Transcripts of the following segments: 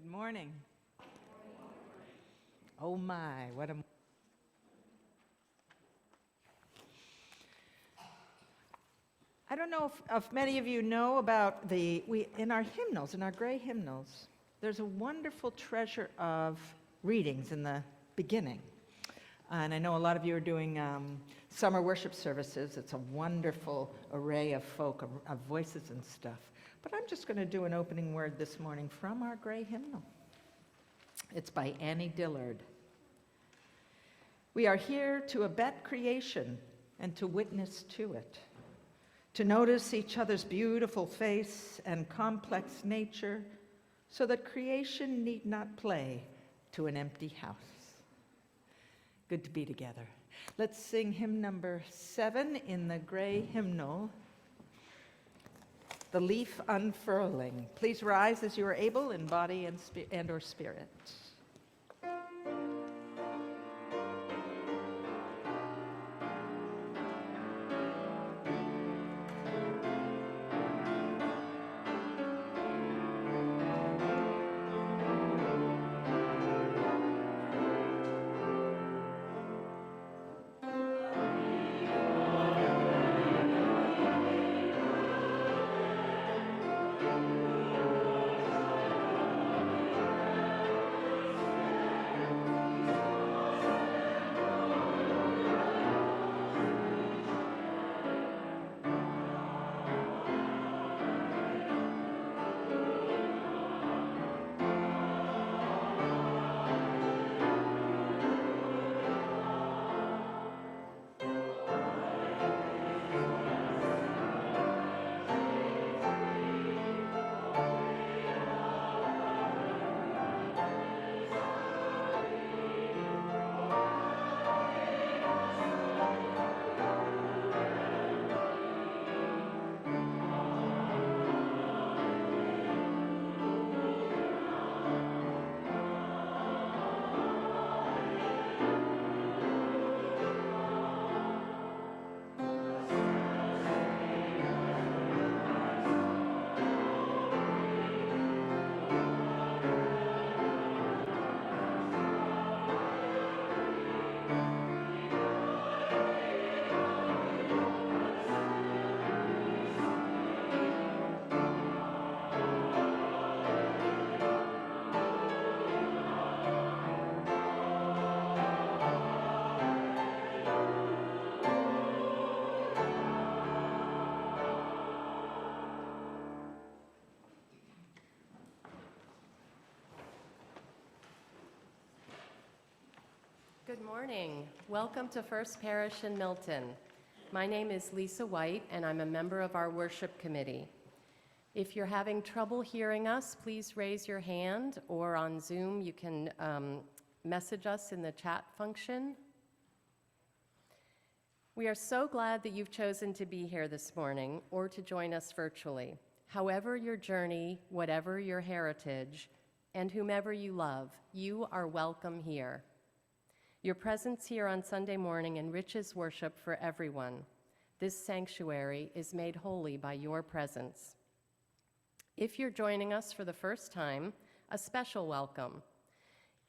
Good morning. Oh my, what a... I don't know if many of you know about in our hymnals, in our gray hymnals, there's a wonderful treasure of readings in the beginning. And I know a lot of you are doing summer worship services. It's a wonderful array of folk, of voices and stuff. But I'm just going to do an opening word this morning from our gray hymnal. It's by Annie Dillard. We are here to abet creation and to witness to it, to notice each other's beautiful face and complex nature so that creation need not play to an empty house. Good to be together. Let's sing hymn number 7 in the gray hymnal, The Leaf Unfurling. Please rise as you are able in body and or spirit. Good morning. Welcome to First Parish in Milton. My name is Lisa White, and I'm a member of our worship committee. If you're having trouble hearing us, please raise your hand, or on Zoom, you can message us in the chat function. We are so glad that you've chosen to be here this morning or to join us virtually. However your journey, whatever your heritage, and whomever you love, you are welcome here. Your presence here on Sunday morning enriches worship for everyone. This sanctuary is made holy by your presence. If you're joining us for the first time, a special welcome.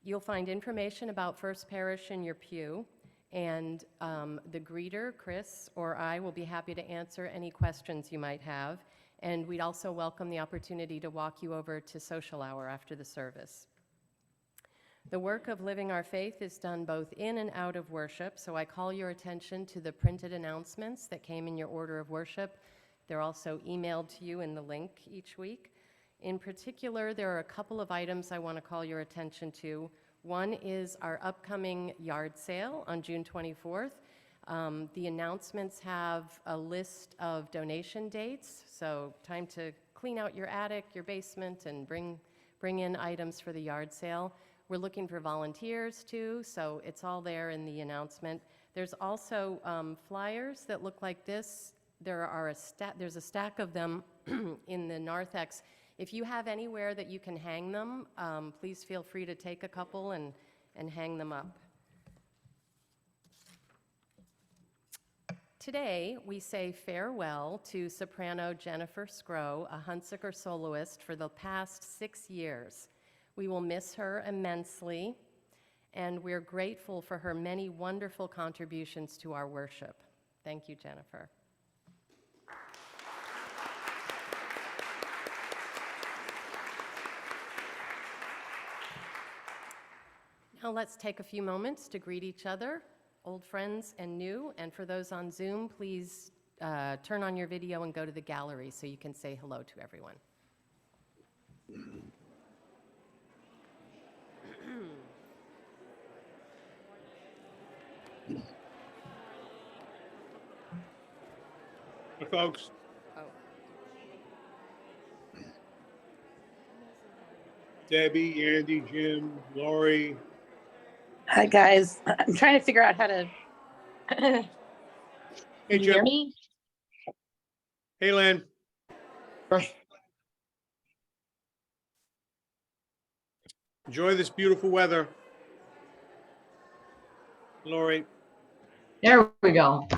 You'll find information about First Parish in your pew, and the greeter, Chris, or I will be happy to answer any questions you might have, and we'd also welcome the opportunity to walk you over to social hour after the service. The work of living our faith is done both in and out of worship, so I call your attention to the printed announcements that came in your order of worship. They're also emailed to you in the link each week. In particular, there are a couple of items I want to call your attention to. One is our upcoming yard sale on June 24th. The announcements have a list of donation dates, so time to clean out your attic, your basement, and bring in items for the yard sale. We're looking for volunteers too, so it's all there in the announcement. There's also flyers that look like this. There's a stack of them in the narthex. If you have anywhere that you can hang them, please feel free to take a couple and hang them up. Today, we say farewell to soprano Jennifer Scrow, a Hunsaker soloist for the past 6 years. We will miss her immensely, and we're grateful for her many wonderful contributions to our worship. Thank you, Jennifer. Now let's take a few moments to greet each other, old friends and new. And for those on Zoom, please turn on your video and go to the gallery so you can say hello to everyone. Hey, folks. Oh. Debbie, Andy, Jim, Lori. Hi, guys. I'm trying to figure out how to. Can Hey, you hear Jim. me? Hey, Len. Enjoy this beautiful weather. Lori. There we go.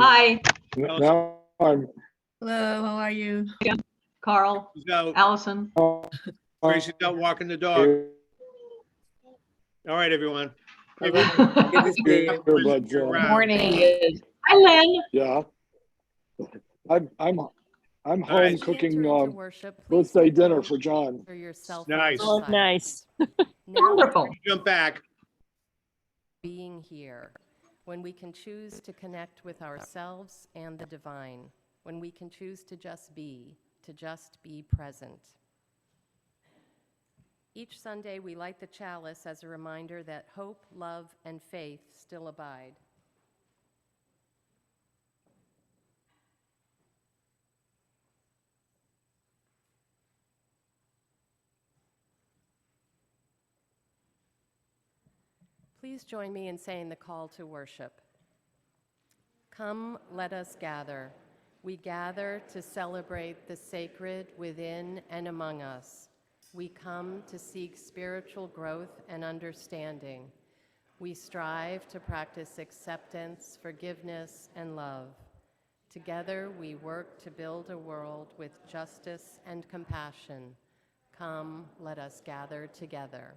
Hi, Allison I'm hello, how are you? Carl, is out. Allison. Tracy's out walking the dog. All right, everyone. Hey, Good to see you. Elizabeth, you're around. Morning. Hi, Len. Yeah. I'm home Nice. cooking Entering to worship, please birthday take a dinner moment for John. for yourself. Nice. Oh, nice. Now Wonderful. Jump back. being here, when we can choose to connect with ourselves and the divine, when we can choose to just be present. Each Sunday, we light the chalice as a reminder that hope, love, and faith still abide. Please join me in saying the call to worship. Come, let us gather. We gather to celebrate the sacred within and among us. We come to seek spiritual growth and understanding. We strive to practice acceptance, forgiveness, and love. Together, we work to build a world with justice and compassion. Come, let us gather together.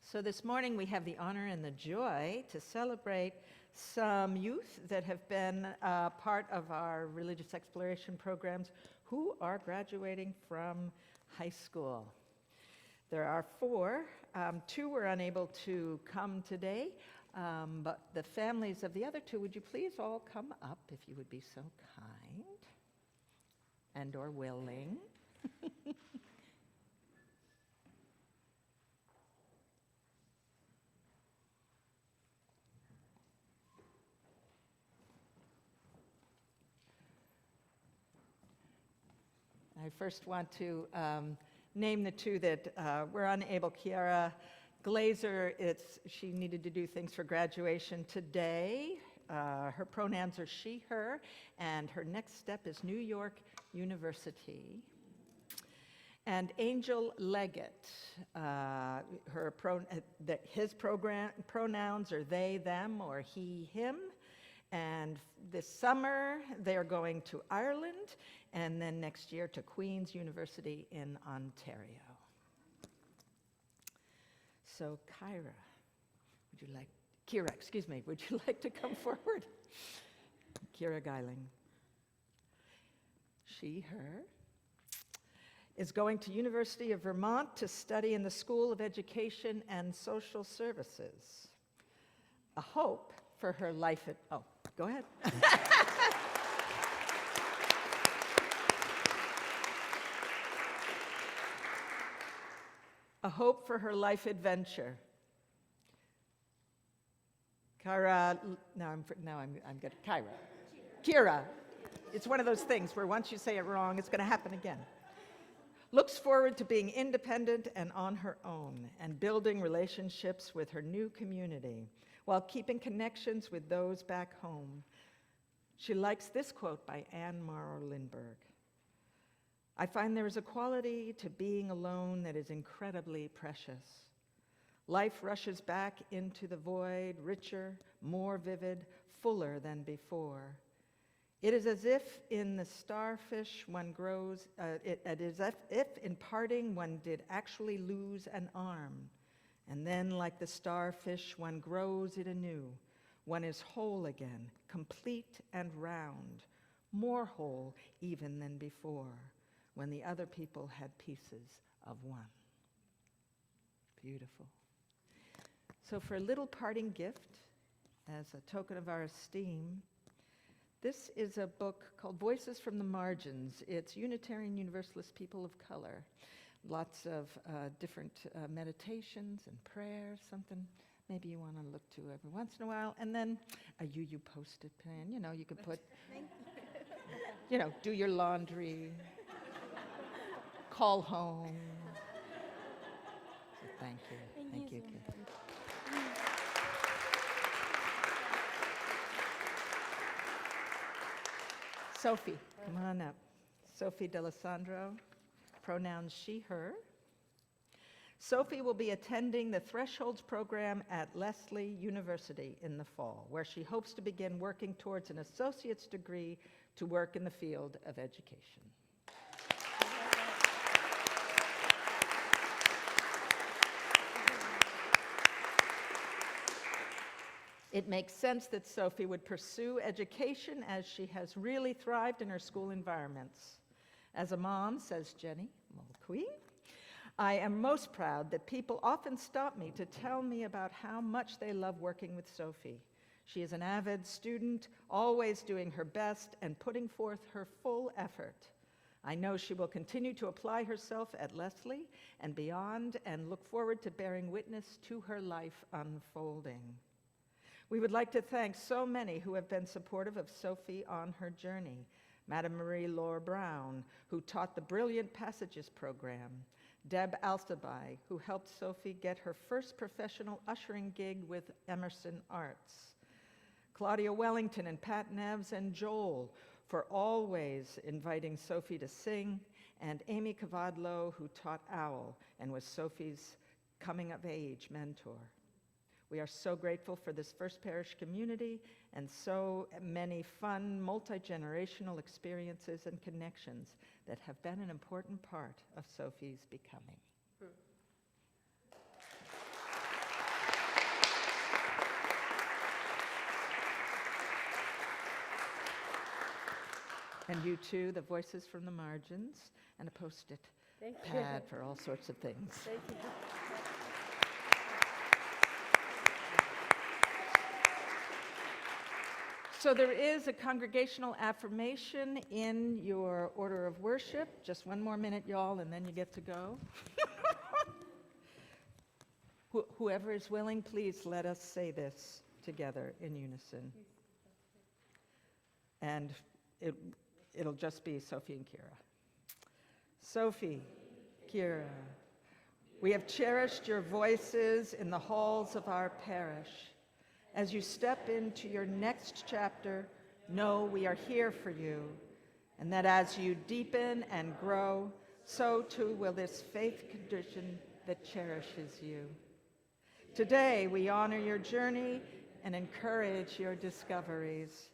So this morning we have the honor and the joy to celebrate some youth that have been part of our religious exploration programs who are graduating from high school. There are four. Two were unable to come today, but the families of the other two, would you please all come up if you would be so kind and or willing? I first want to name the two that were unable. Kiara Glazer, she needed to do things for graduation today. Her pronouns are she, her, and her next step is New York University. And Angel Leggett, his pronouns are they, them, or he, him. And this summer, they're going to Ireland, and then next year to Queen's University in Ontario. So Kira, would you like to come forward? Kira Geiling. She, her, is going to University of Vermont to study in the School of Education and Social Services. A hope for her life at, oh, go ahead. A hope for her life adventure. Kira, I'm good. Kira. It's one of those things where once you say it wrong, it's going to happen again. Looks forward to being independent and on her own and building relationships with her new community while keeping connections with those back home. She likes this quote by Anne Morrow Lindbergh. I find there is a quality to being alone that is incredibly precious. Life rushes back into the void, richer, more vivid, fuller than before. It is as if in the starfish one grows, it is as if in parting one did actually lose an arm. And then, like the starfish, one grows it anew. One is whole again, complete and round, more whole even than before, when the other people had pieces of one. Beautiful. So for a little parting gift, as a token of our esteem, this is a book called Voices from the Margins. It's Unitarian Universalist people of color. Lots of different meditations and prayers, something maybe you want to look to every once in a while. And then a UU Post-it pen, you could put, do your laundry, call home. So thank you. Thank you. Sophie, come on up. Sophie D'Alessandro, pronouns she, her. Sophie will be attending the Thresholds program at Lesley University in the fall, where she hopes to begin working towards an associate's degree to work in the field of education. It makes sense that Sophie would pursue education as she has really thrived in her school environments. As a mom, says Jenny Mulqueen, I am most proud that people often stop me to tell me about how much they love working with Sophie. She is an avid student, always doing her best and putting forth her full effort. I know she will continue to apply herself at Lesley and beyond, and look forward to bearing witness to her life unfolding. We would like to thank so many who have been supportive of Sophie on her journey. Madame Marie Laure Brown, who taught the Brilliant Passages program. Deb Alstaby, who helped Sophie get her first professional ushering gig with Emerson Arts. Claudia Wellington and Pat Neves and Joel for always inviting Sophie to sing, and Amy Cavadlo, who taught OWL and was Sophie's coming-of-age mentor. We are so grateful for this First Parish community and so many fun, multi-generational experiences and connections that have been an important part of Sophie's becoming. And you too, the Voices from the Margins, and a Post-it pad for all sorts of things. Thank you. So there is a congregational affirmation in your order of worship. Just one more minute, y'all, and then you get to go. Whoever is willing, please let us say this together in unison. And it'll just be Sophie and Kira. Sophie, Kira, we have cherished your voices in the halls of our parish. As you step into your next chapter, know we are here for you, and that as you deepen and grow, so too will this faith condition that cherishes you. Today, we honor your journey and encourage your discoveries.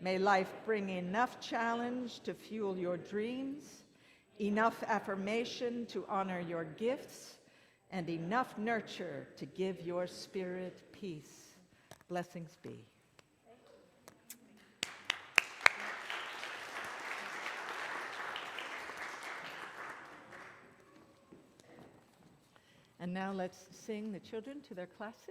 May life bring enough challenge to fuel your dreams, enough affirmation to honor your gifts, and enough nurture to give your spirit peace. Blessings be. And now let's sing the children to their classes.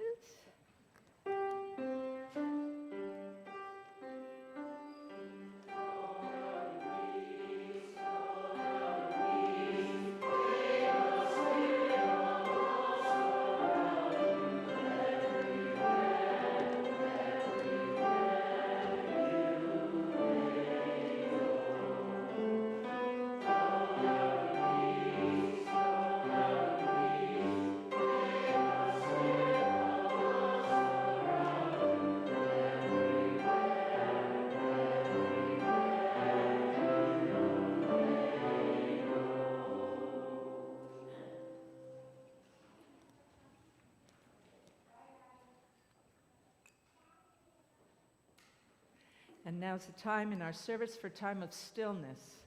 And now's the time in our service for time of stillness,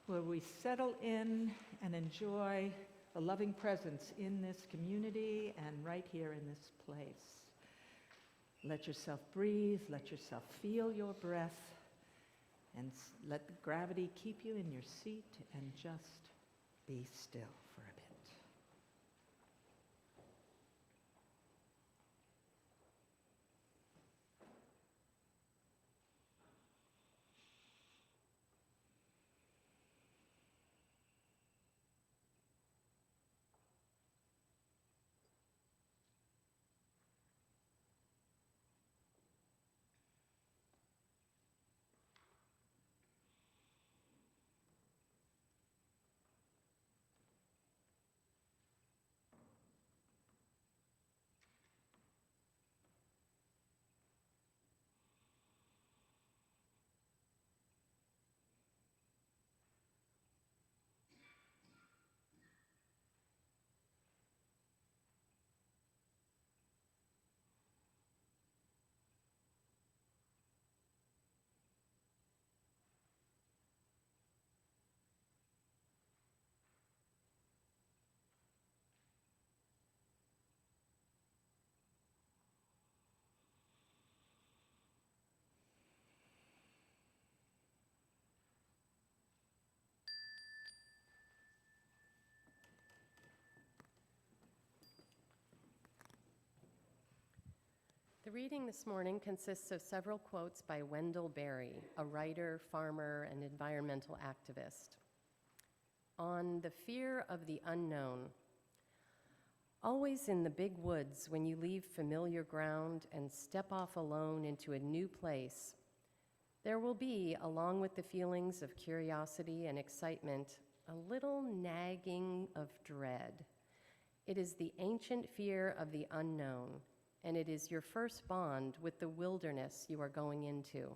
where we settle in and enjoy the loving presence in this community and right here in this place. Let yourself breathe, let yourself feel your breath, and let gravity keep you in your seat and just be still for a bit. The reading this morning consists of several quotes by Wendell Berry, a writer, farmer, and environmental activist. On the fear of the unknown. Always in the big woods, when you leave familiar ground and step off alone into a new place, there will be, along with the feelings of curiosity and excitement, a little nagging of dread. It is the ancient fear of the unknown, and it is your first bond with the wilderness you are going into.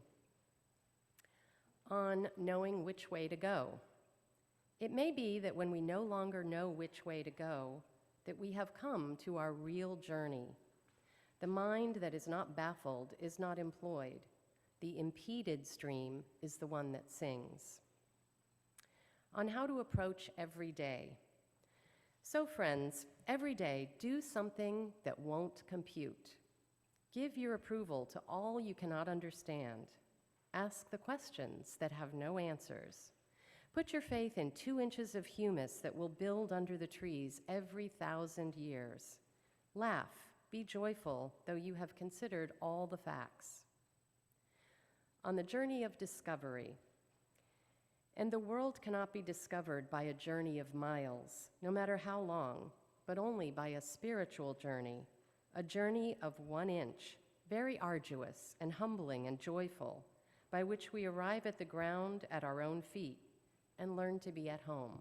On knowing which way to go. It may be that when we no longer know which way to go, that we have come to our real journey. The mind that is not baffled is not employed. The impeded stream is the one that sings. On how to approach every day. So friends, every day do something that won't compute. Give your approval to all you cannot understand. Ask the questions that have no answers. Put your faith in 2 inches of humus that will build under the trees every 1,000 years. Laugh, be joyful, though you have considered all the facts. On the journey of discovery. And the world cannot be discovered by a journey of miles, no matter how long, but only by a spiritual journey, a journey of 1 inch, very arduous and humbling and joyful, by which we arrive at the ground at our own feet and learn to be at home.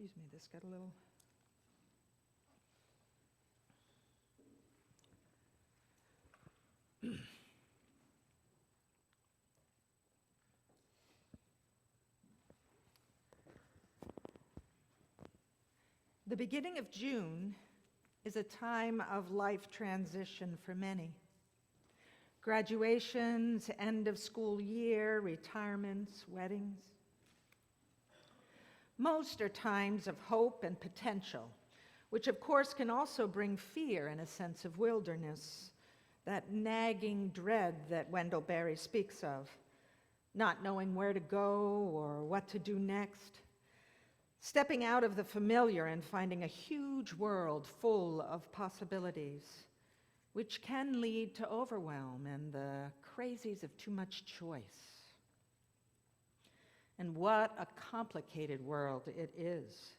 Excuse me, this got a little. The beginning of June is a time of life transition for many. Graduations, end of school year, retirements, weddings. Most are times of hope and potential, which of course can also bring fear and a sense of wilderness, that nagging dread that Wendell Berry speaks of, not knowing where to go or what to do next. Stepping out of the familiar and finding a huge world full of possibilities, which can lead to overwhelm and the crazies of too much choice. And what a complicated world it is.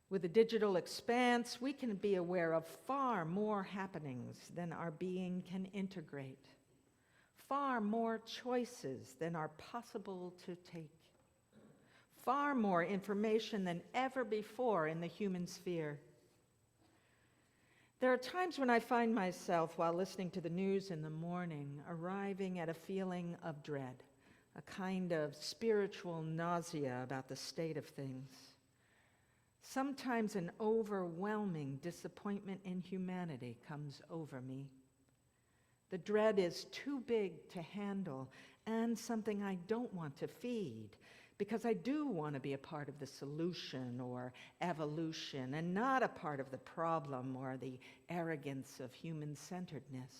With the digital expanse, we can be aware of far more happenings than our being can integrate, far more choices than are possible to take. Far more information than ever before in the human sphere. There are times when I find myself, while listening to the news in the morning, arriving at a feeling of dread, a kind of spiritual nausea about the state of things. Sometimes an overwhelming disappointment in humanity comes over me. The dread is too big to handle and something I don't want to feed, because I do want to be a part of the solution or evolution and not a part of the problem or the arrogance of human-centeredness.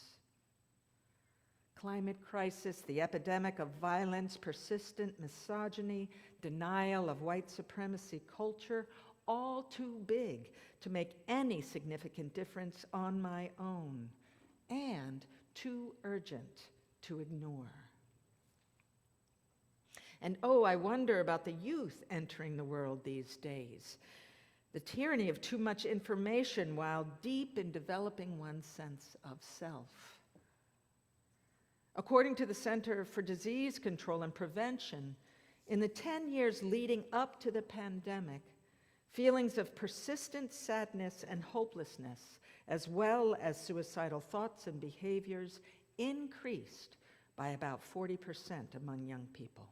Climate crisis, the epidemic of violence, persistent misogyny, denial of white supremacy culture, all too big to make any significant difference on my own, and too urgent to ignore. And oh, I wonder about the youth entering the world these days. The tyranny of too much information while deep in developing one's sense of self. According to the Center for Disease Control and Prevention, in the 10 years leading up to the pandemic, feelings of persistent sadness and hopelessness, as well as suicidal thoughts and behaviors, increased by about 40% among young people.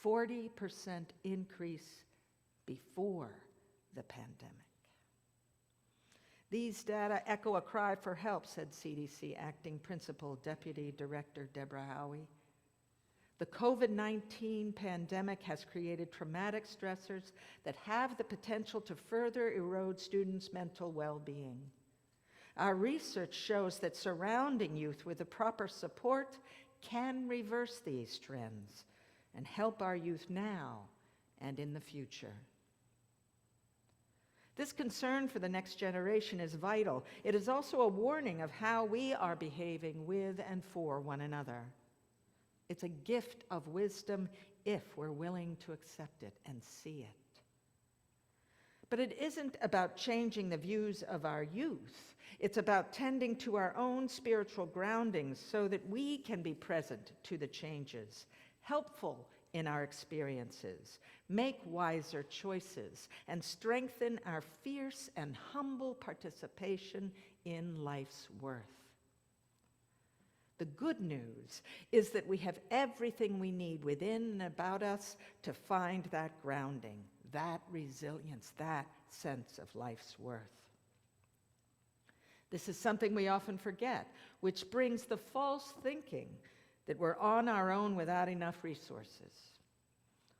40% increase before the pandemic. These data echo a cry for help, said CDC Acting Principal Deputy Director Deborah Howie. The COVID-19 pandemic has created traumatic stressors that have the potential to further erode students' mental well-being. Our research shows that surrounding youth with the proper support can reverse these trends and help our youth now and in the future. This concern for the next generation is vital. It is also a warning of how we are behaving with and for one another. It's a gift of wisdom if we're willing to accept it and see it. But it isn't about changing the views of our youth. It's about tending to our own spiritual groundings so that we can be present to the changes, helpful in our experiences, make wiser choices, and strengthen our fierce and humble participation in life's worth. The good news is that we have everything we need within and about us to find that grounding, that resilience, that sense of life's worth. This is something we often forget, which brings the false thinking that we're on our own without enough resources.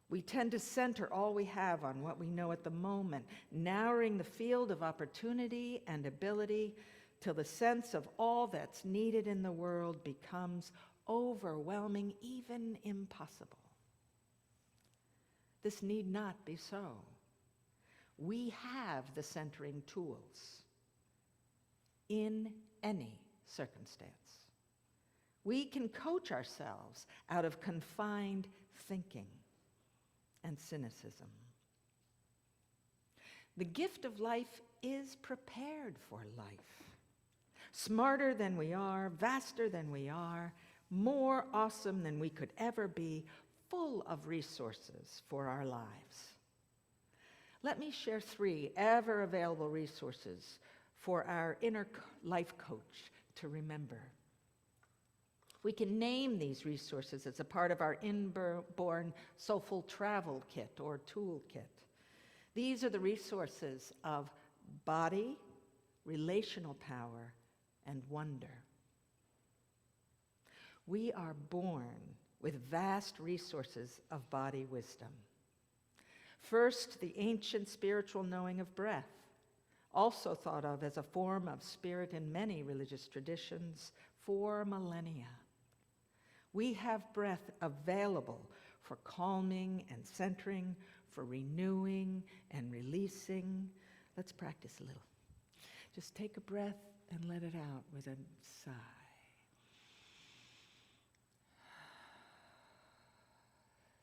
We tend to center all we have on what we know at the moment, narrowing the field of opportunity and ability till the sense of all that's needed in the world becomes overwhelming, even impossible. This need not be so. We have the centering tools in any circumstance. We can coach ourselves out of confined thinking and cynicism. The gift of life is prepared for life. Smarter than we are, vaster than we are, more awesome than we could ever be, full of resources for our lives. Let me share 3 ever-available resources for our inner life coach to remember. We can name these resources as a part of our inborn soulful travel kit or toolkit. These are the resources of body, relational power, and wonder. We are born with vast resources of body wisdom. First, the ancient spiritual knowing of breath, also thought of as a form of spirit in many religious traditions for millennia. We have breath available for calming and centering, for renewing and releasing. Let's practice a little. Just take a breath and let it out with a sigh.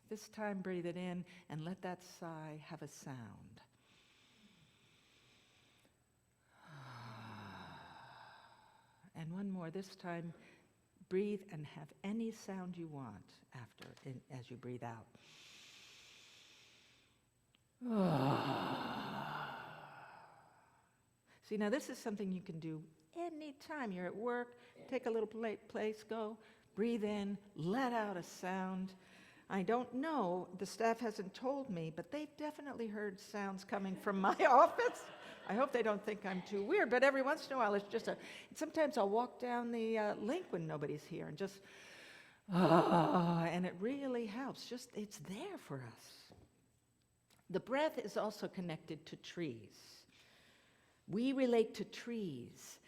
This time, breathe it in and let that sigh have a sound. And one more. This time, breathe and have any sound you want after, as you breathe out. See, now this is something you can do anytime you're at work. Take a little place, go, breathe in, let out a sound. I don't know, the staff hasn't told me, but they've definitely heard sounds coming from my office. I hope they don't think I'm too weird, but every once in a while it's just sometimes I'll walk down the link when nobody's here and just, and it really helps. It's there for us. The breath is also connected to trees. We relate to trees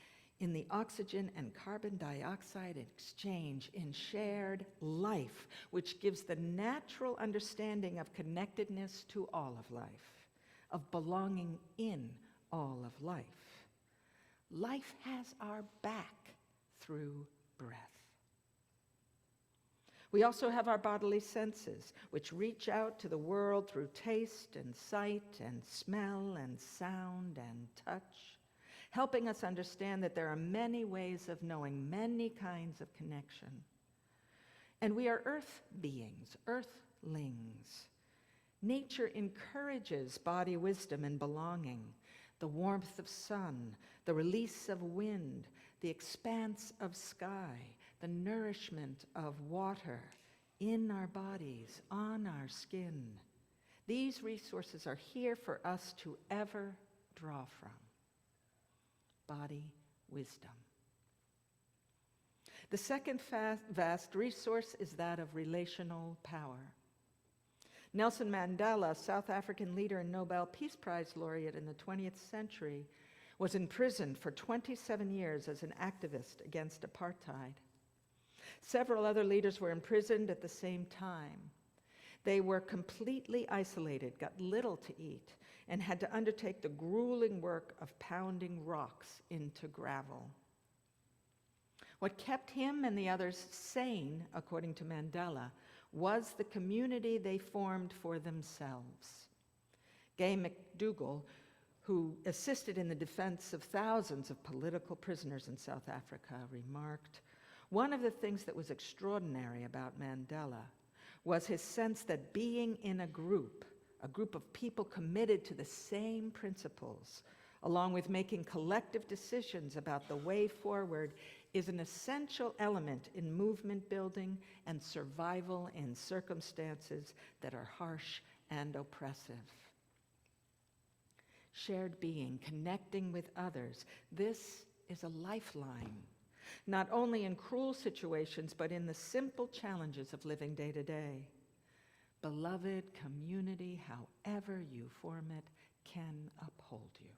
in the oxygen and carbon dioxide exchange in shared life, which gives the natural understanding of connectedness to all of life, of belonging in all of life. Life has our back through breath. We also have our bodily senses, which reach out to the world through taste and sight and smell and sound and touch, helping us understand that there are many ways of knowing many kinds of connection. And we are earth beings, earthlings. Nature encourages body wisdom and belonging, the warmth of sun, the release of wind, the expanse of sky, the nourishment of water in our bodies, on our skin. These resources are here for us to ever draw from. Body wisdom. The second vast resource is that of relational power. Nelson Mandela, South African leader and Nobel Peace Prize laureate in the 20th century, was imprisoned for 27 years as an activist against apartheid. Several other leaders were imprisoned at the same time. They were completely isolated, got little to eat, and had to undertake the grueling work of pounding rocks into gravel. What kept him and the others sane, according to Mandela, was the community they formed for themselves. Gay McDougall, who assisted in the defense of thousands of political prisoners in South Africa, remarked, "One of the things that was extraordinary about Mandela was his sense that being in a group of people committed to the same principles, along with making collective decisions about the way forward, is an essential element in movement building and survival in circumstances that are harsh and oppressive." Shared being, connecting with others, this is a lifeline, not only in cruel situations, but in the simple challenges of living day to day. Beloved community, however you form it, can uphold you.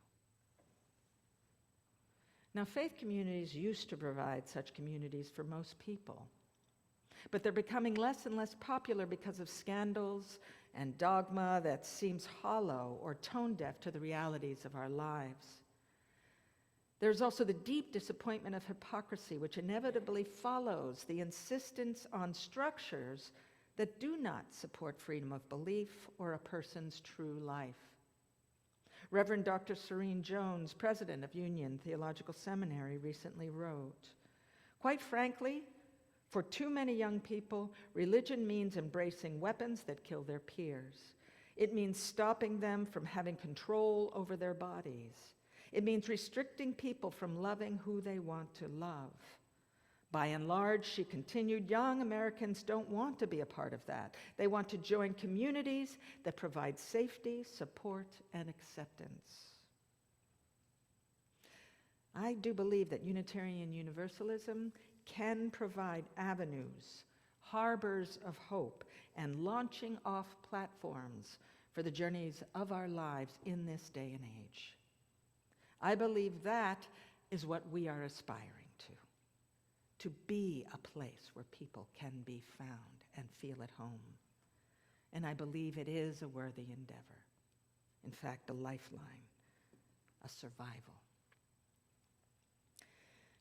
Now, faith communities used to provide such communities for most people, but they're becoming less and less popular because of scandals and dogma that seems hollow or tone deaf to the realities of our lives. There's also the deep disappointment of hypocrisy, which inevitably follows the insistence on structures that do not support freedom of belief or a person's true life. Reverend Dr. Serene Jones, president of Union Theological Seminary, recently wrote, "Quite frankly, for too many young people, religion means embracing weapons that kill their peers. It means stopping them from having control over their bodies. It means restricting people from loving who they want to love. By and large, she continued, young Americans don't want to be a part of that. They want to join communities that provide safety, support, and acceptance. I do believe that Unitarian Universalism can provide avenues, harbors of hope, and launching off platforms for the journeys of our lives in this day and age. I believe that is what we are aspiring to be a place where people can be found and feel at home. And I believe it is a worthy endeavor. In fact, a lifeline, a survival.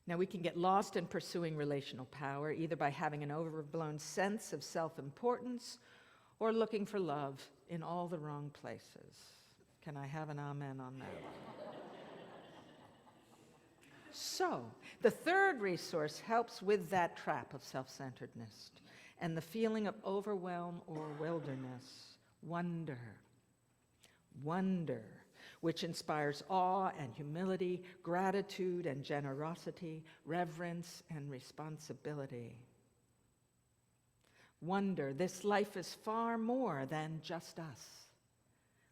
Now, we can get lost in pursuing relational power, either by having an overblown sense of self-importance or looking for love in all the wrong places. Can I have an amen on that? So, the third resource helps with that trap of self-centeredness and the feeling of overwhelm or wilderness. Wonder. Wonder, which inspires awe and humility, gratitude and generosity, reverence and responsibility. Wonder, this life is far more than just us,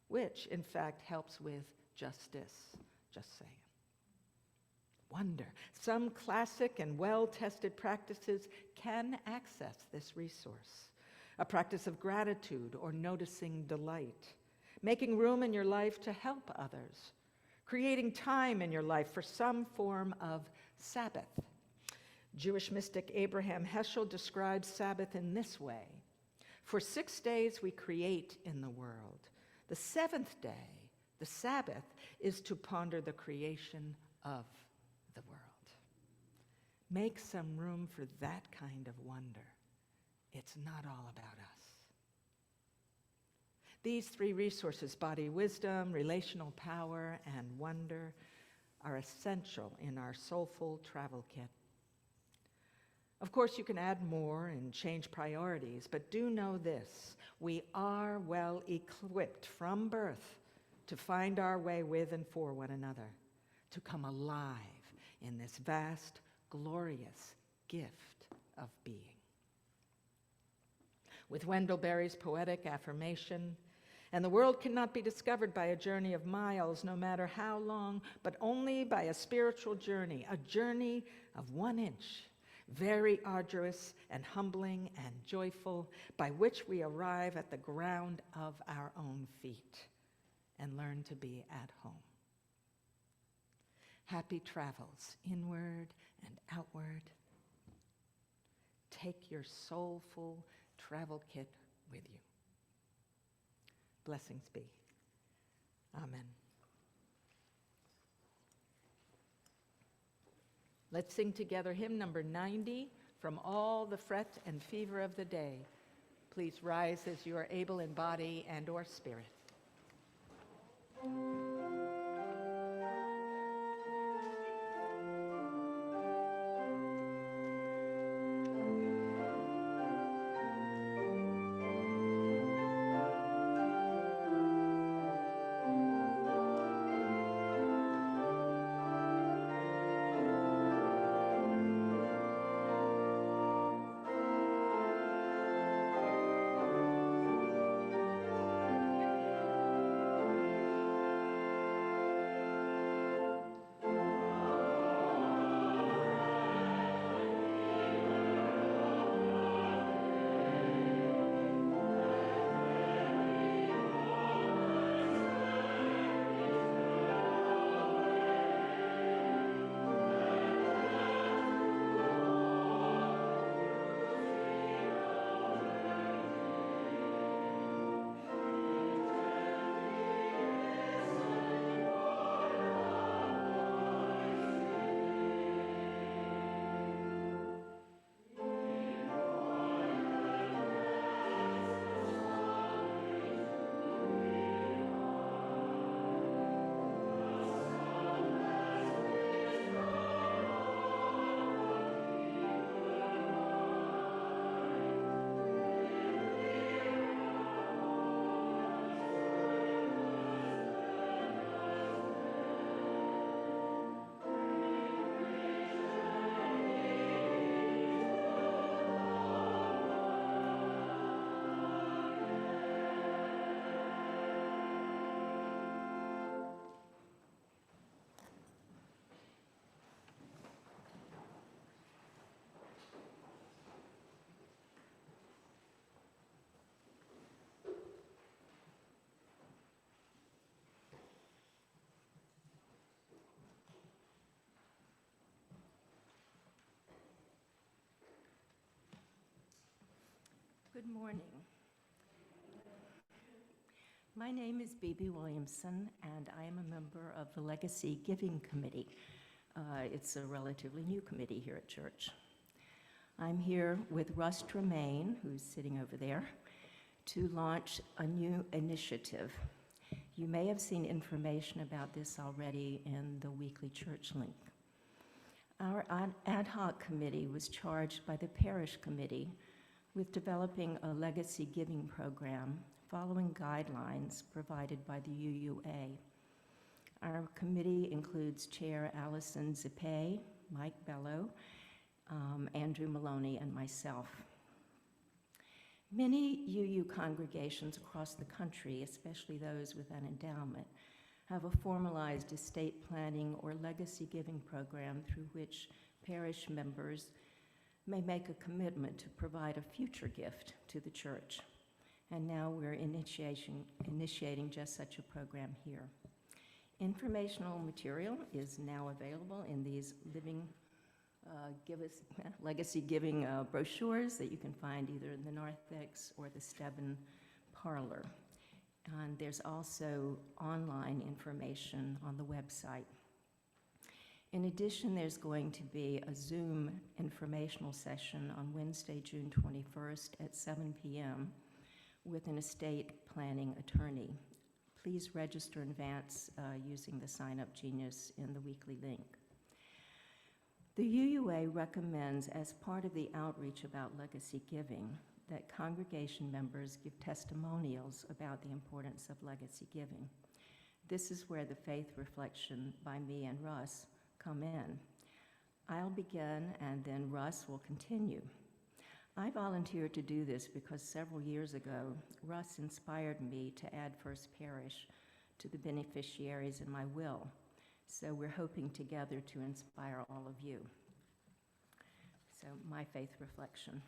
which in fact helps with justice, just saying. Wonder, some classic and well-tested practices can access this resource. A practice of gratitude or noticing delight, making room in your life to help others, creating time in your life for some form of Sabbath. Jewish mystic Abraham Heschel describes Sabbath in this way. For 6 days we create in the world. The seventh day, the Sabbath, is to ponder the creation of the world. Make some room for that kind of wonder. It's not all about us. These three resources, body wisdom, relational power, and wonder, are essential in our soulful travel kit. Of course, you can add more and change priorities, but do know this: we are well equipped from birth to find our way with and for one another, to come alive in this vast, glorious gift of being. With Wendell Berry's poetic affirmation, and the world cannot be discovered by a journey of miles, no matter how long, but only by a spiritual journey, a journey of 1 inch, very arduous and humbling and joyful, by which we arrive at the ground of our own feet and learn to be at home. Happy travels inward and outward. Take your soulful travel kit with you. Blessings be. Amen. Let's sing together hymn number 90, From All the Fret and Fever of the Day. Please rise as you are able in body and or spirit. Good morning. My name is Bebe Williamson, and I am a member of the Legacy Giving Committee. It's a relatively new committee here at church. I'm here with Russ Tremaine, who's sitting over there, to launch a new initiative. You may have seen information about this already in the weekly church link. Our ad hoc committee was charged by the Parish Committee with developing a legacy giving program following guidelines provided by the UUA. Our committee includes Chair Allison Zippe, Mike Bello, Andrew Maloney, and myself. Many UU congregations across the country, especially those with an endowment, have a formalized estate planning or legacy giving program through which parish members may make a commitment to provide a future gift to the church. And now we're initiating just such a program here. Informational material is now available in these legacy giving brochures that you can find either in the narthex or the Stebbin parlor. And there's also online information on the website. In addition, there's going to be a Zoom informational session on Wednesday, June 21st at 7 p.m. with an estate planning attorney. Please register in advance using the Sign Up Genius in the weekly link. The UUA recommends, as part of the outreach about legacy giving, that congregation members give testimonials about the importance of legacy giving. This is where the faith reflection by me and Russ come in. I'll begin and then Russ will continue. I volunteered to do this because several years ago, Russ inspired me to add First Parish to the beneficiaries in my will. So we're hoping together to inspire all of you. So my faith reflection.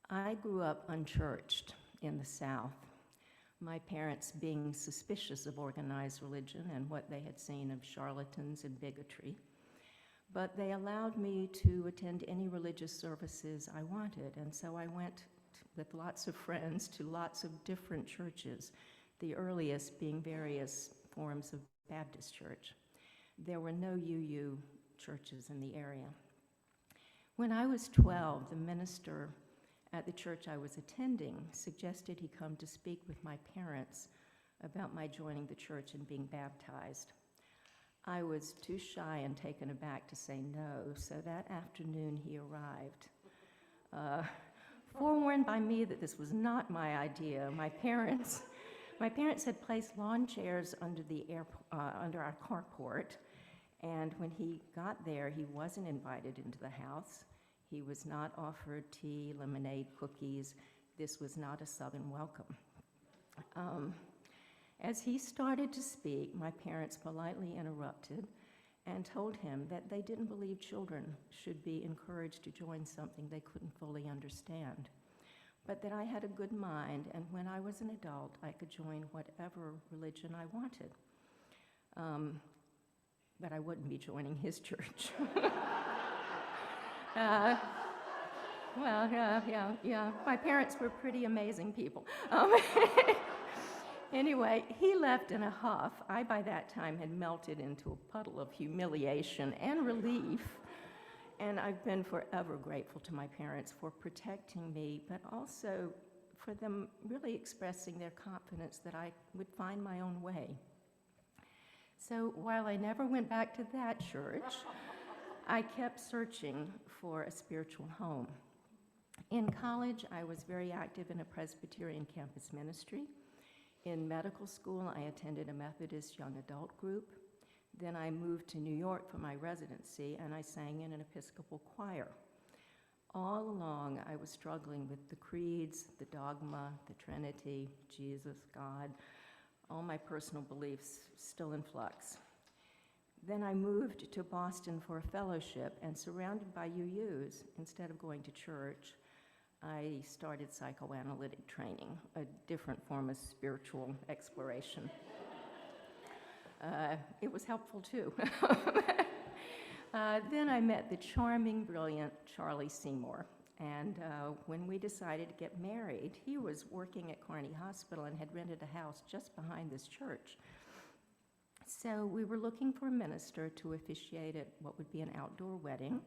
I grew up unchurched in the South, my parents being suspicious of organized religion and what they had seen of charlatans and bigotry. But they allowed me to attend any religious services I wanted, and so I went with lots of friends to lots of different churches, the earliest being various forms of Baptist church. There were no UU churches in the area. When I was 12, the minister at the church I was attending suggested he come to speak with my parents about my joining the church and being baptized. I was too shy and taken aback to say no, so that afternoon he arrived. Forewarned by me that this was not my idea, my parents had placed lawn chairs under our carport, and when he got there, he wasn't invited into the house. He was not offered tea, lemonade, cookies. This was not a Southern welcome. As he started to speak, my parents politely interrupted and told him that they didn't believe children should be encouraged to join something they couldn't fully understand, but that I had a good mind, and when I was an adult, I could join whatever religion I wanted. But I wouldn't be joining his church. Yeah. My parents were pretty amazing people. Anyway, he left in a huff. I, by that time, had melted into a puddle of humiliation and relief. And I've been forever grateful to my parents for protecting me, but also for them really expressing their confidence that I would find my own way. So while I never went back to that church, I kept searching for a spiritual home. In college, I was very active in a Presbyterian campus ministry. In medical school, I attended a Methodist young adult group. Then I moved to New York for my residency, and I sang in an Episcopal choir. All along, I was struggling with the creeds, the dogma, the Trinity, Jesus, God, all my personal beliefs still in flux. Then I moved to Boston for a fellowship, and surrounded by UUs, instead of going to church, I started psychoanalytic training, a different form of spiritual exploration. It was helpful too. Then I met the charming, brilliant Charlie Seymour, And when we decided to get married, he was working at Carney Hospital and had rented a house just behind this church. So we were looking for a minister to officiate at what would be an outdoor wedding,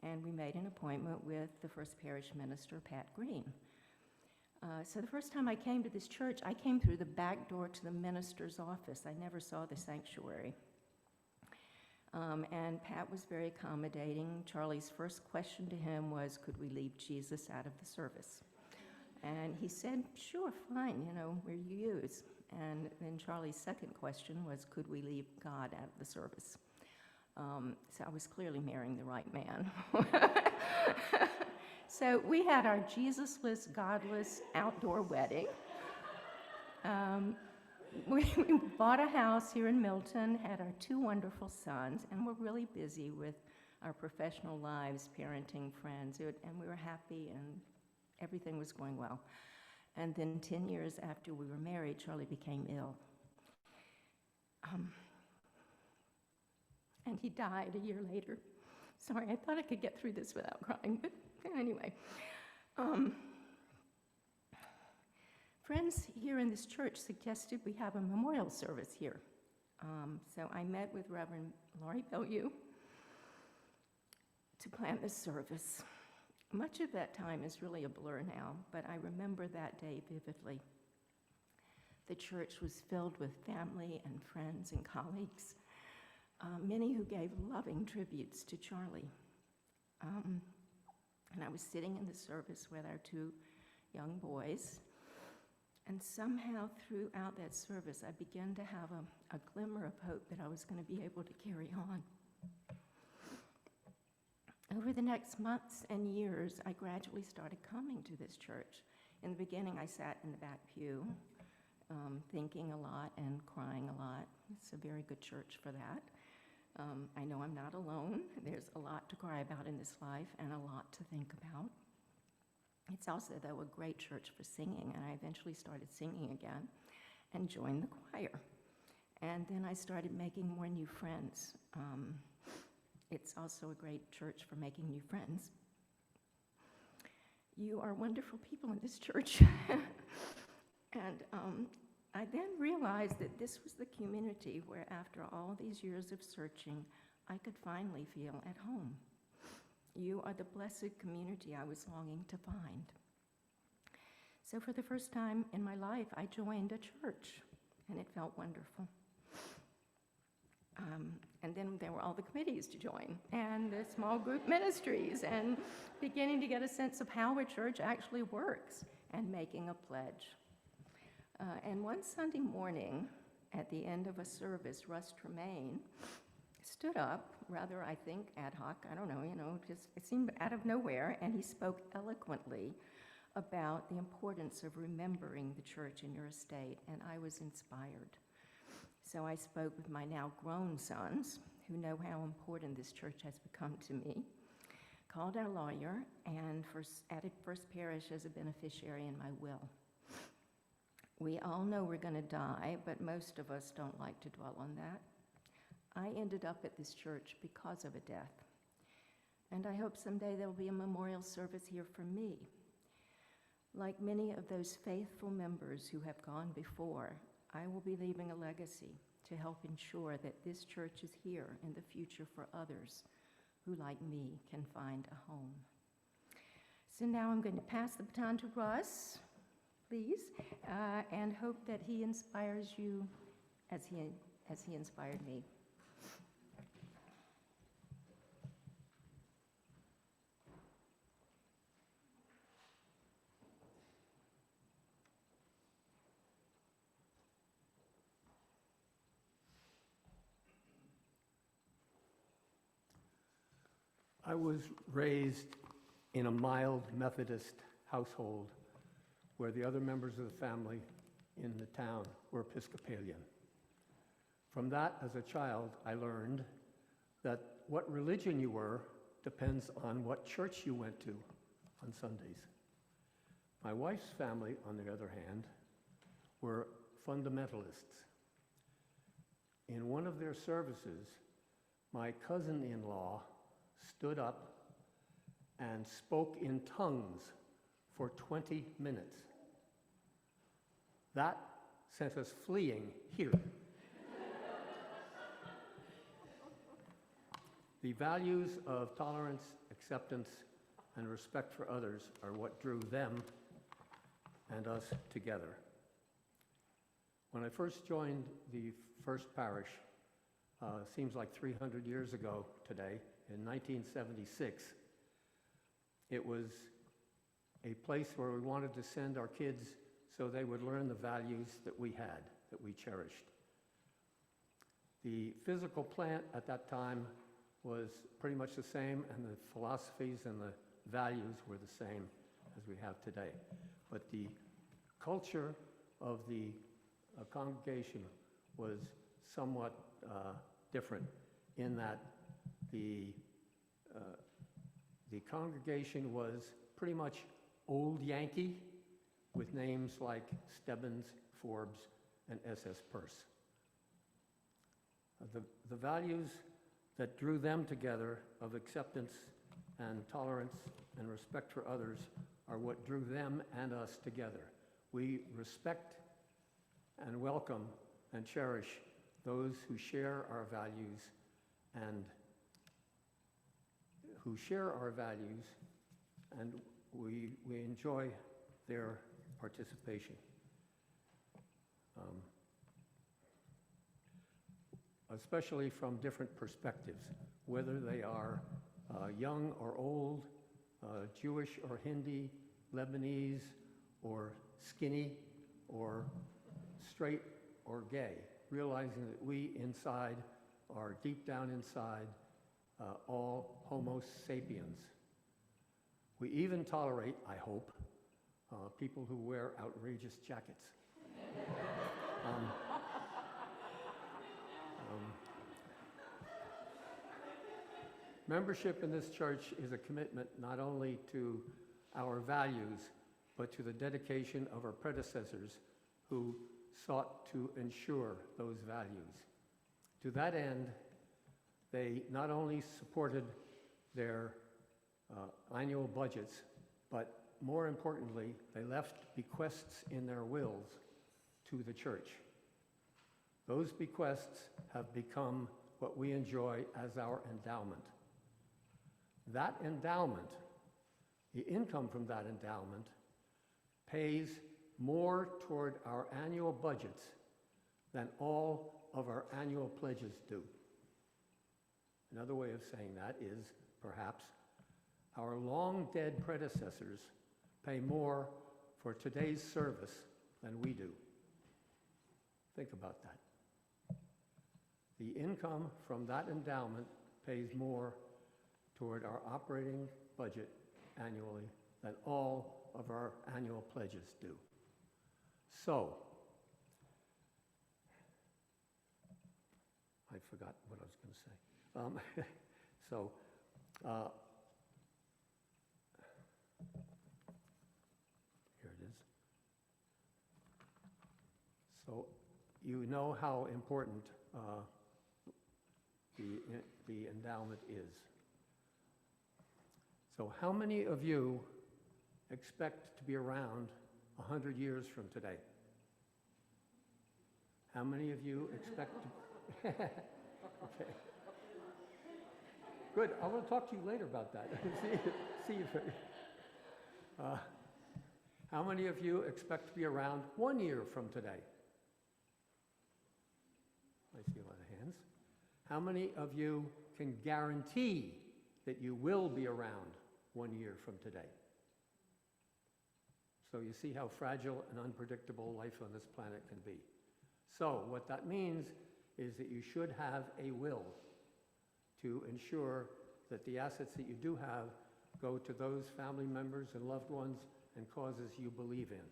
and we made an appointment with the First Parish minister, Pat Green. So the first time I came to this church, I came through the back door to the minister's office. I never saw the sanctuary. And Pat was very accommodating. Charlie's first question to him was, could we leave Jesus out of the service? And he said, sure, fine, we're used. And then Charlie's second question was, could we leave God out of the service? So I was clearly marrying the right man. So we had our Jesus-less, godless outdoor wedding. We bought a house here in Milton, had our 2 wonderful sons, and were really busy with our professional lives, parenting, friends, and we were happy and everything was going well. And then 10 years after we were married, Charlie became ill. And he died a year later. Sorry, I thought I could get through this without crying, but anyway. Friends here in this church suggested we have a memorial service here. So I met with Reverend Laurie Bellew to plan this service. Much of that time is really a blur now, but I remember that day vividly. The church was filled with family and friends and colleagues, many who gave loving tributes to Charlie. And I was sitting in the service with our 2 young boys, and somehow throughout that service, I began to have a glimmer of hope that I was going to be able to carry on. Over the next months and years, I gradually started coming to this church. In the beginning, I sat in the back pew, thinking a lot and crying a lot. It's a very good church for that. I know I'm not alone. There's a lot to cry about in this life and a lot to think about. It's also, though, a great church for singing, and I eventually started singing again and joined the choir. And then I started making more new friends. It's also a great church for making new friends. You are wonderful people in this church. And I then realized that this was the community where, after all these years of searching, I could finally feel at home. You are the blessed community I was longing to find. So for the first time in my life, I joined a church, and it felt wonderful. And then there were all the committees to join, and the small group ministries, and beginning to get a sense of how a church actually works, and making a pledge. And one Sunday morning, at the end of a service, Russ Tremaine stood up, rather, I think, ad hoc, I don't know, just it seemed out of nowhere, and he spoke eloquently about the importance of remembering the church in your estate, and I was inspired. So I spoke with my now grown sons, who know how important this church has become to me, called our lawyer, and added First Parish as a beneficiary in my will. We all know we're going to die, but most of us don't like to dwell on that. I ended up at this church because of a death, and I hope someday there will be a memorial service here for me. Like many of those faithful members who have gone before, I will be leaving a legacy to help ensure that this church is here in the future for others who, like me, can find a home. So now I'm going to pass the baton to Russ, please, and hope that he inspires you as he inspired me. I was raised in a mild Methodist household where the other members of the family in the town were Episcopalian. From that, as a child, I learned that what religion you were depends on what church you went to on Sundays. My wife's family, on the other hand, were fundamentalists. In one of their services, my cousin-in-law stood up and spoke in tongues for 20 minutes. That sent us fleeing here. The values of tolerance, acceptance, and respect for others are what drew them and us together. When I first joined the first parish, seems like 300 years ago today, in 1976, it was a place where we wanted to send our kids so they would learn the values that we had, that we cherished. The physical plant at that time was pretty much the same, and the philosophies and the values were the same as we have today. But the culture of the congregation was somewhat different in that the congregation was pretty much old Yankee with names like Stebbins, Forbes, and S.S. Peirce. The values that drew them together of acceptance and tolerance and respect for others are what drew them and us together. We respect and welcome and cherish those who share our values and we enjoy their participation. Especially from different perspectives, whether they are young or old, Jewish or Hindi, Lebanese or skinny, or straight or gay, realizing that we inside are deep down inside all Homo sapiens. We even tolerate, I hope, people who wear outrageous jackets. Membership in this church is a commitment not only to our values, but to the dedication of our predecessors who sought to ensure those values. To that end, they not only supported their annual budgets, but more importantly, they left bequests in their wills to the church. Those bequests have become what we enjoy as our endowment. That endowment, the income from that endowment, pays more toward our annual budgets than all of our annual pledges do. Another way of saying that is, perhaps, our long-dead predecessors pay more for today's service than we do. Think about that. The income from that endowment pays more toward our operating budget annually than all of our annual pledges do. So, I forgot what I was going to say. Here it is. So, you know how important the endowment is. So how many of you expect to be around 100 years from today? How many of you expect to... Okay. Good, I want to talk to you later about that. see if... how many of you expect to be around 1 year from today? I see a lot of hands. How many of you can guarantee that you will be around 1 year from today? So you see how fragile and unpredictable life on this planet can be. So what that means is that you should have a will to ensure that the assets that you do have go to those family members and loved ones and causes you believe in.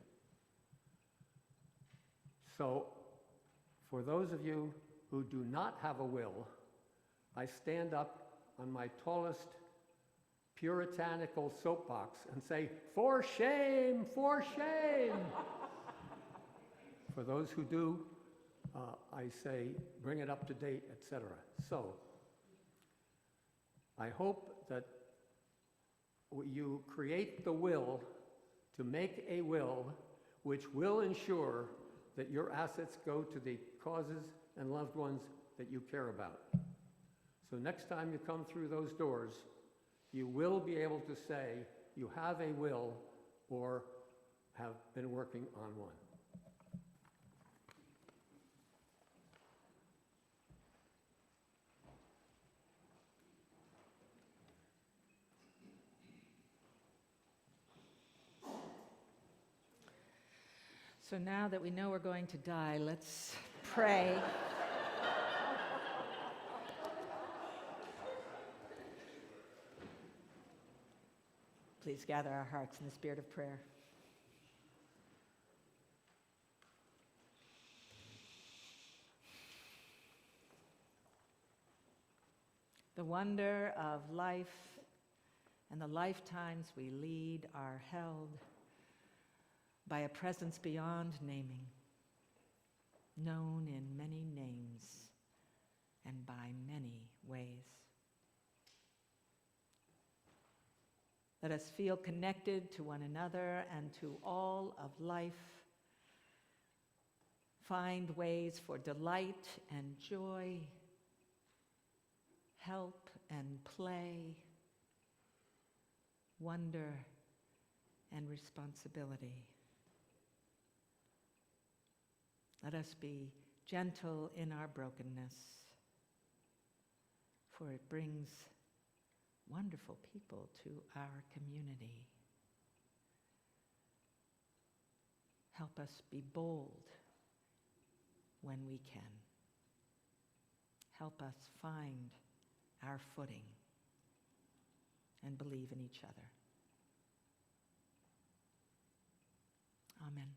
So for those of you who do not have a will, I stand up on my tallest puritanical soapbox and say, for shame, for shame. For those who do, I say, bring it up to date, etc. So, I hope that you create the will to make a will which will ensure that your assets go to the causes and loved ones that you care about. So next time you come through those doors, you will be able to say you have a will or have been working on one. So now that we know we're going to die, let's pray. Please gather our hearts in the spirit of prayer. The wonder of life and the lifetimes we lead are held by a presence beyond naming, known in many names and by many ways. Let us feel connected to one another and to all of life. Find ways for delight and joy, help and play, wonder and responsibility. Let us be gentle in our brokenness, for it brings wonderful people to our community. Help us be bold when we can. Help us find our footing and believe in each other. Amen.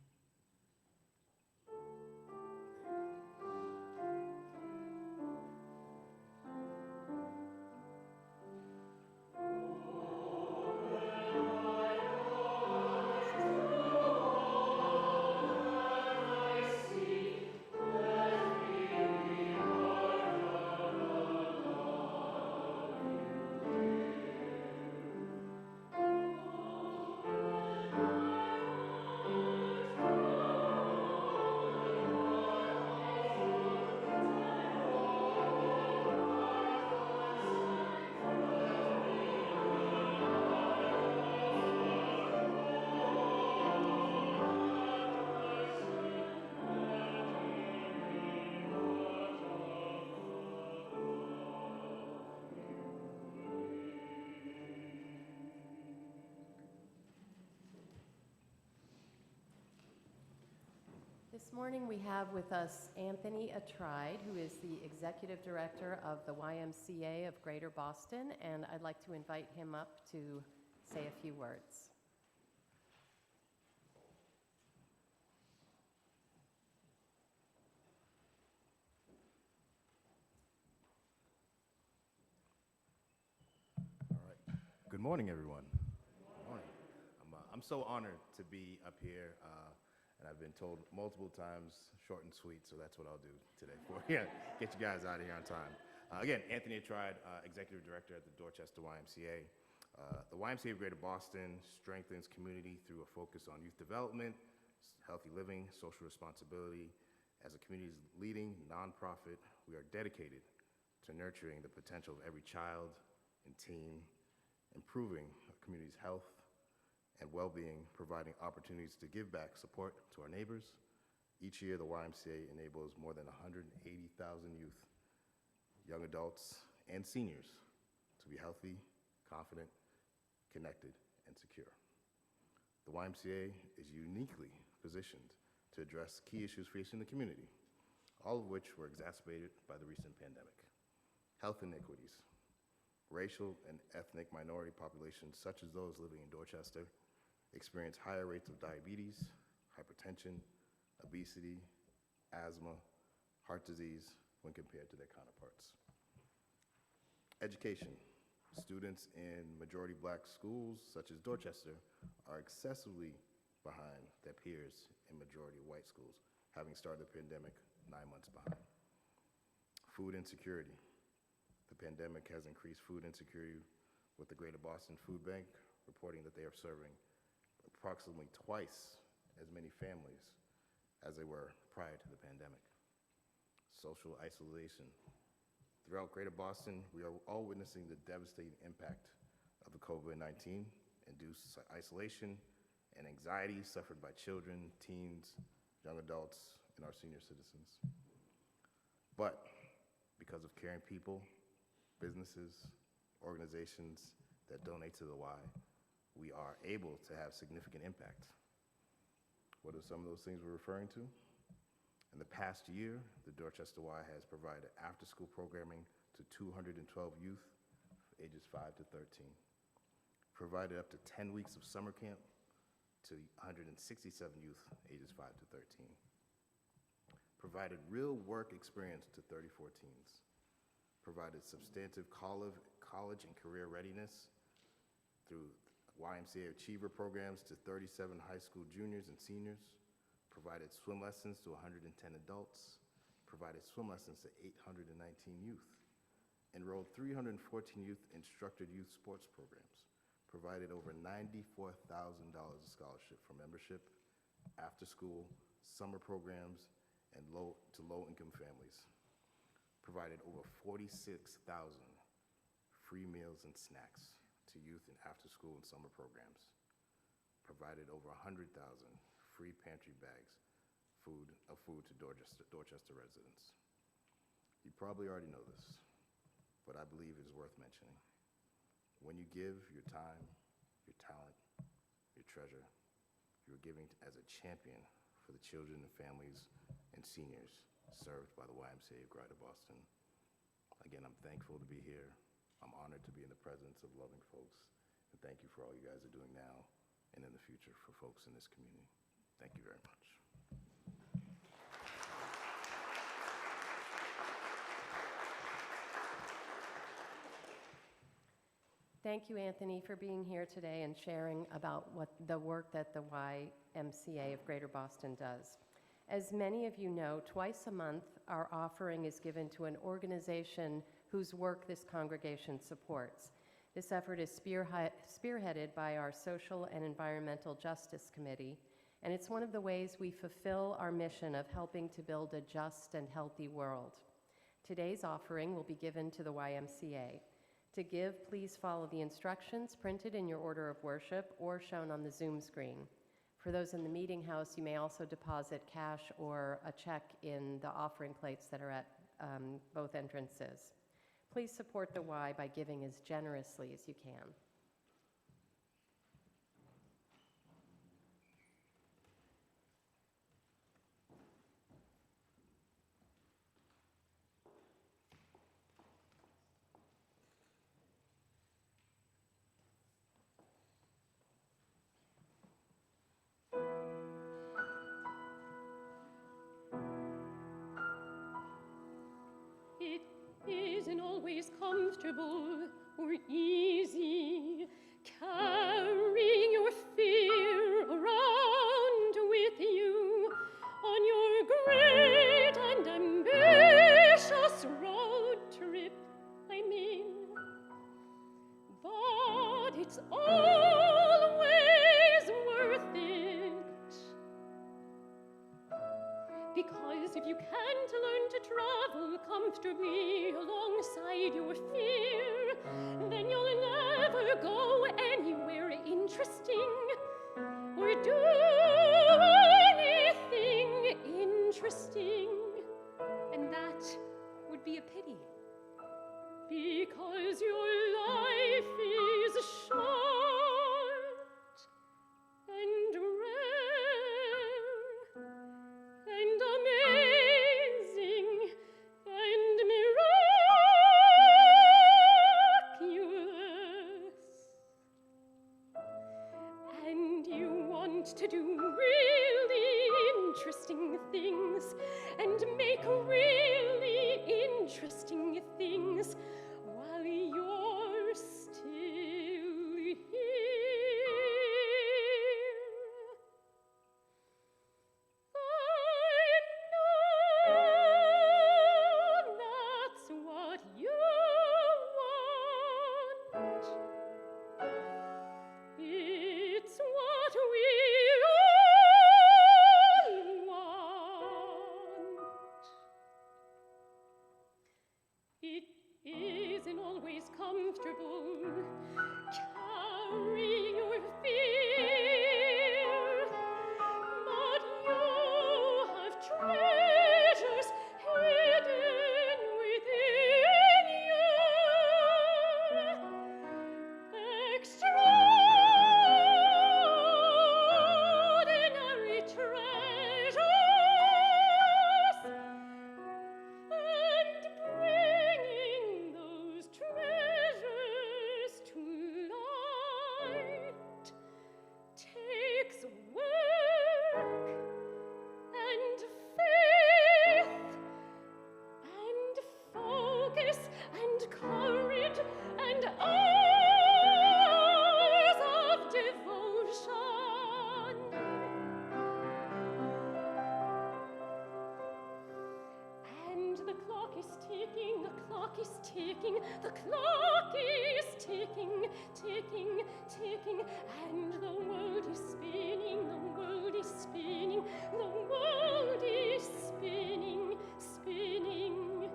This morning we have with us Anthony Atride, who is the Executive Director of the YMCA of Greater Boston, and I'd like to invite him up to say a few words. All right. Good morning, everyone. Good morning. I'm so honored to be up here, and I've been told multiple times, short and sweet, so that's what I'll do today for you. Get you guys out of here on time. Again, Anthony Atride, Executive Director at the Dorchester YMCA. The YMCA of Greater Boston strengthens community through a focus on youth development, healthy living, social responsibility. As a community's leading nonprofit, we are dedicated to nurturing the potential of every child and teen, improving a community's health and well-being, providing opportunities to give back support to our neighbors. Each year, the YMCA enables more than 180,000 youth, young adults, and seniors to be healthy, confident, connected, and secure. The YMCA is uniquely positioned to address key issues facing the community, all of which were exacerbated by the recent pandemic. Health inequities, racial and ethnic minority populations such as those living in Dorchester experience higher rates of diabetes, hypertension, obesity, asthma, heart disease when compared to their counterparts. Education. Students in majority black schools such as Dorchester are excessively behind their peers in majority white schools, having started the pandemic 9 months behind. Food insecurity. The pandemic has increased food insecurity, with the Greater Boston Food Bank reporting that they are serving approximately twice as many families as they were prior to the pandemic. Social isolation. Throughout Greater Boston, we are all witnessing the devastating impact of the COVID-19 induced isolation and anxiety suffered by children, teens, young adults, and our senior citizens. But because of caring people, businesses, organizations that donate to the Y, we are able to have significant impact. What are some of those things we're referring to? In the past year, the Dorchester Y has provided after-school programming to 212 youth ages 5 to 13, provided up to 10 weeks of summer camp to 167 youth ages 5 to 13, provided real work experience to 34 teens, provided substantive college and career readiness through YMCA Achiever programs to 37 high school juniors and seniors, provided swim lessons to 110 adults, provided swim lessons to 819 youth, enrolled 314 youth in structured youth sports programs, provided over $94,000 of scholarship for membership, after school, summer programs, and low-income families, provided over 46,000 free meals and snacks to youth in after school and summer programs, provided over 100,000 free pantry bags of food to Dorchester residents. You probably already know this, but I believe it is worth mentioning. When you give your time, your talent, your treasure, you're giving as a champion for the children and families and seniors served by the YMCA of Greater Boston. Again, I'm thankful to be here. I'm honored to be in the presence of loving folks, and thank you for all you guys are doing now and in the future for folks in this community. Thank you very much. Thank you, Anthony, for being here today and sharing about the work that the YMCA of Greater Boston does. As many of you know, twice a month, our offering is given to an organization whose work this congregation supports. This effort is spearheaded by our Social and Environmental Justice Committee, and it's one of the ways we fulfill our mission of helping to build a just and healthy world. Today's offering will be given to the YMCA. To give, please follow the instructions printed in your order of worship or shown on the Zoom screen. For those in the meeting house, you may also deposit cash or a check in the offering plates that are at both entrances. Please support the Y by giving as generously as you can. It isn't always comfortable or easy carrying your fear around with you on your great and ambitious road trip, I mean. But it's always worth it. Because if you can't learn to travel comfortably alongside your fear, then you'll never go anywhere interesting or do anything interesting. And that would be a pity, because your life is short and rare and amazing and miraculous, and you want to do really interesting things and make really interesting things while you're still here. I know that's what you want. clock is ticking, the clock is ticking, ticking, ticking, and the world is spinning, the world is spinning, the world is spinning, spinning.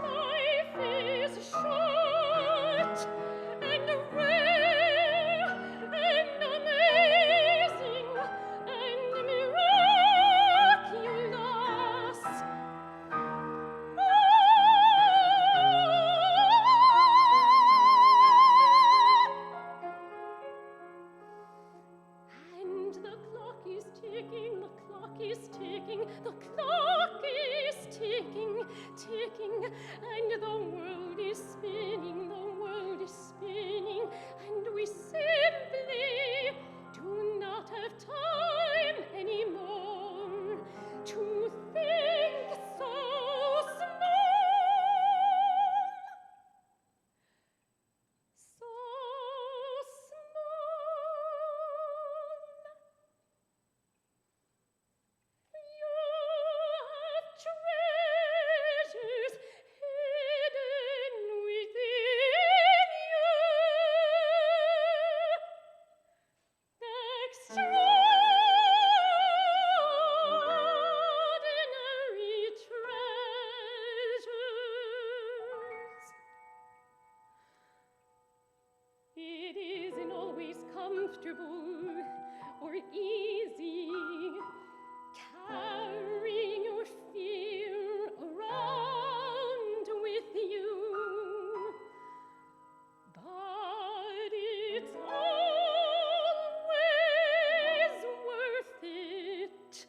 Life is short and rare and amazing and miraculous. And the clock is ticking, the clock is ticking, the clock is ticking, ticking, and the world is spinning, the world is spinning, and we simply do not have time anymore to think so small. So small. You have treasures hidden within you. Extraordinary treasures. It isn't always comfortable or easy carrying your fear around with you, but it's always worth it.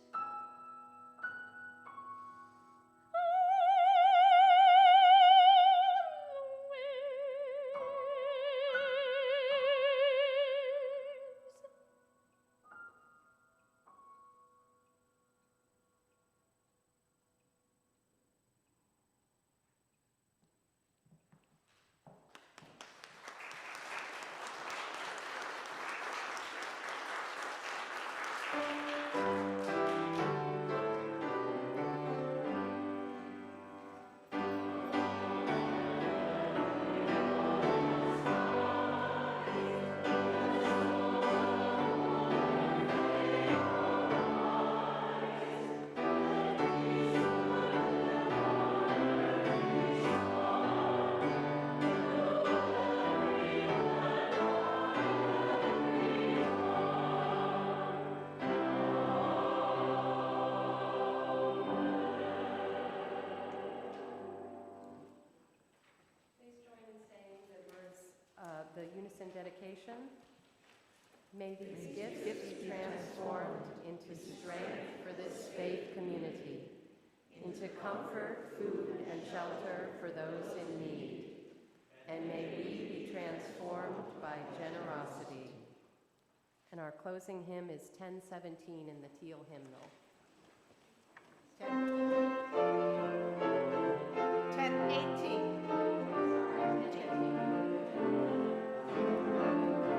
Please join in saying the words of the unison dedication. May these gifts be transformed into strength for this faith community, into comfort, food, and shelter for those in need. And may we be transformed by generosity. And our closing hymn is 1017 in the Teal hymnal. 10:18. Thank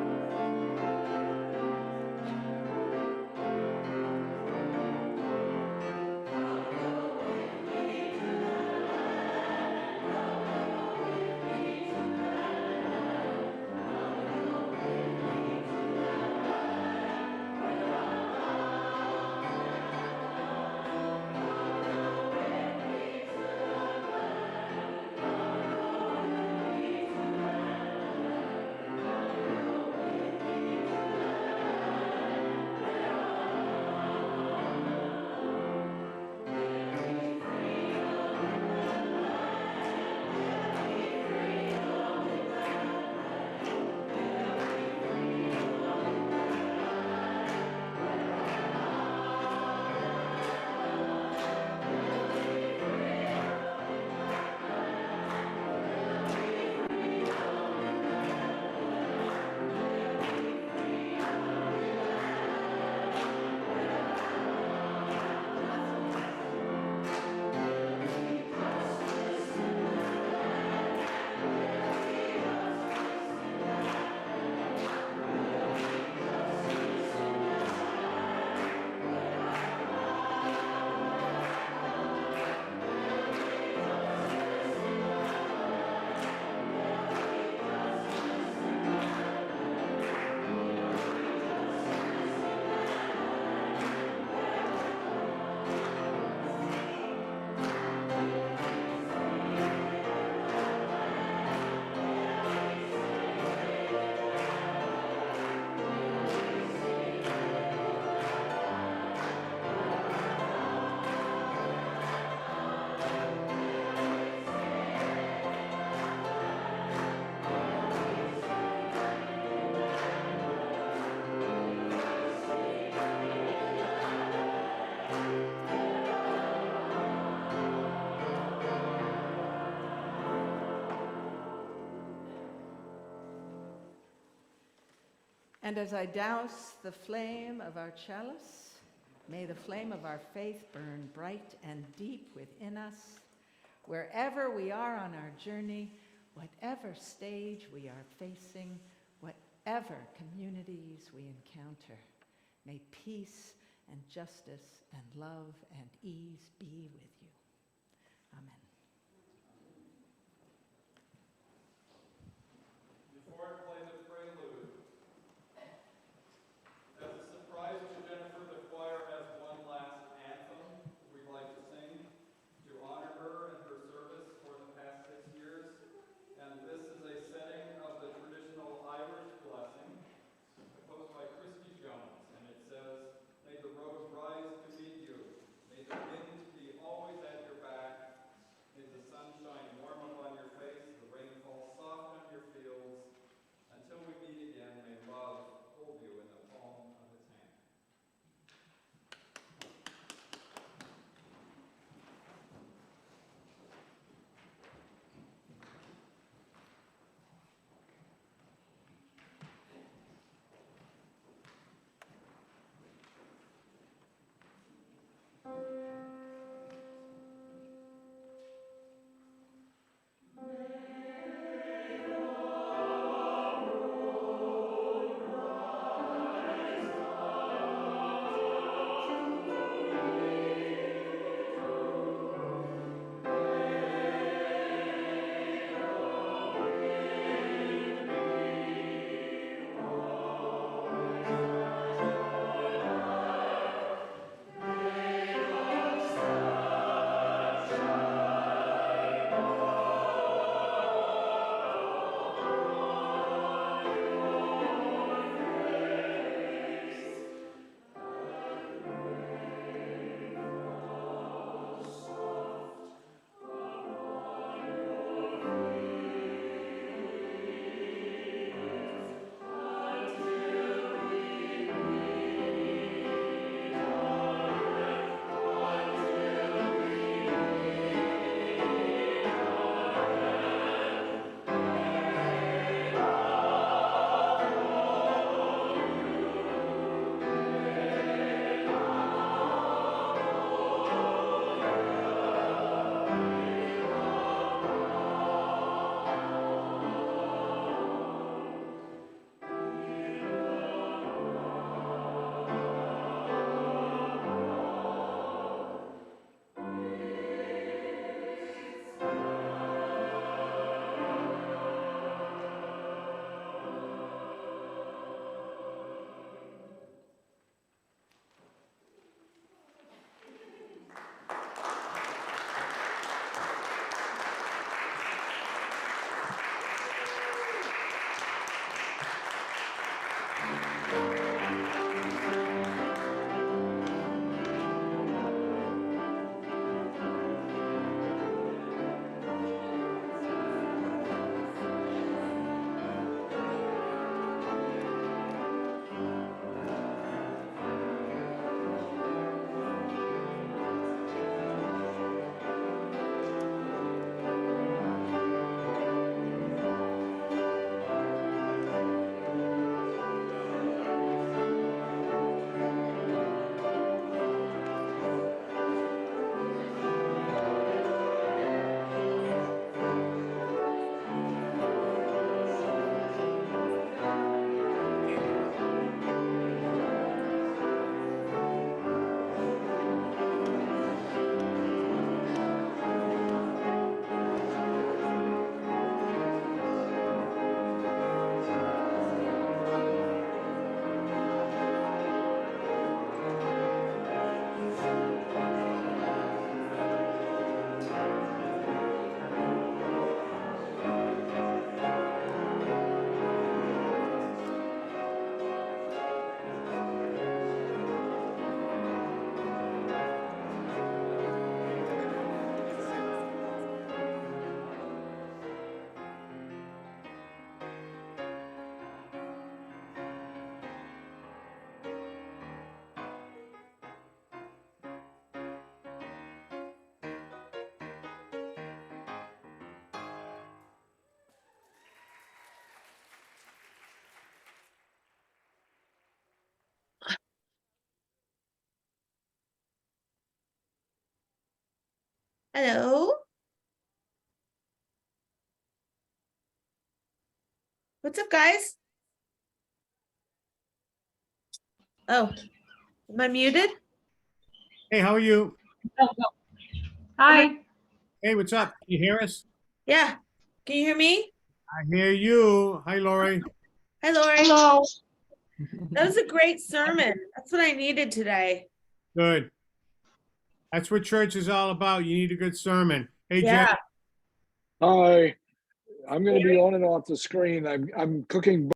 And as I douse the flame of our chalice, may the flame of our faith burn bright and deep within us, wherever we are on our journey, whatever stage we are facing, whatever communities we encounter. May peace and justice and love and ease be with you. Amen. Before I play the prelude, as a surprise to Jennifer, the choir has one last anthem we'd like to sing to honor her and her service for the past 6 years. And this is a setting of the traditional Irish blessing, composed by Christy Jones. And it says, "May the rose rise to meet you. May the wind be always Hello? What's up, guys? Oh, am I muted? Hey, how are you? Hi. Hey, what's up? Can you hear us? Yeah. Can you hear me? I hear you. Hi, Lori. Hi, Lori. Hello. That was a great sermon. That's what I needed today. Good. That's what church is all about. You need a good sermon. Hey, Jen. Yeah. Hi, I'm gonna be on and off the screen. I'm cooking